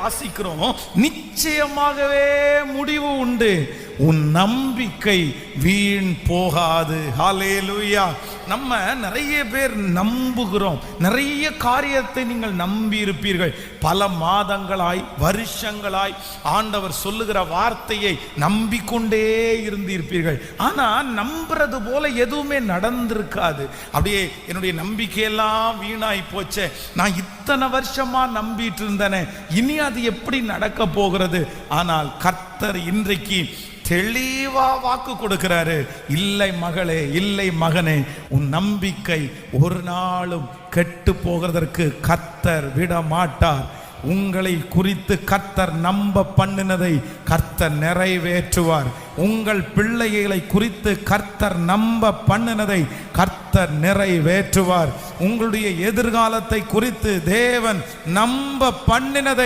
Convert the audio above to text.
வாசிக்கிறோம், நிச்சயமாகவே முடிவு உண்டு, உன் நம்பிக்கை வீண் போகாது. ஹல்லேலூயா. நம்ம நிறைய பேர் நம்புகிறோம். நிறைய காரியத்தை நீங்கள் நம்பி இருப்பீர்கள். பல மாதங்களாய், வருஷங்களாய் ஆண்டவர் சொல்லுகிற வார்த்தையை நம்பிக்கொண்டே இருந்திருப்பீர்கள். ஆனா நம்புறது போல எதுவுமே நடந்திருக்காது. அப்படியே என்னுடைய நம்பிக்கையெல்லாம் வீணாய் போச்சே, நான் இத்தனை வருஷமா நம்பிட்டு இருந்தேனே, இனி அது எப்படி நடக்க போகிறது? ஆனால் கர்த்தர் இன்றைக்கு தெளிவா வாக்கு கொடுக்கிறாரு. இல்லை மகளே, இல்லை மகனே, உன் நம்பிக்கை ஒரு நாளும் கெட்டு போகிறதற்கு கர்த்தர் விட மாட்டார். உங்களை குறித்து கர்த்தர் நம்ப பண்ணினதை கர்த்தர் நிறைவேற்றுவார். உங்கள் பிள்ளைகளை குறித்து கர்த்தர் நம்ப பண்ணினதை கர்த்தர் நிறைவேற்றுவார். உங்களுடைய எதிர்காலத்தை குறித்து தேவன் நம்ப பண்ணினதை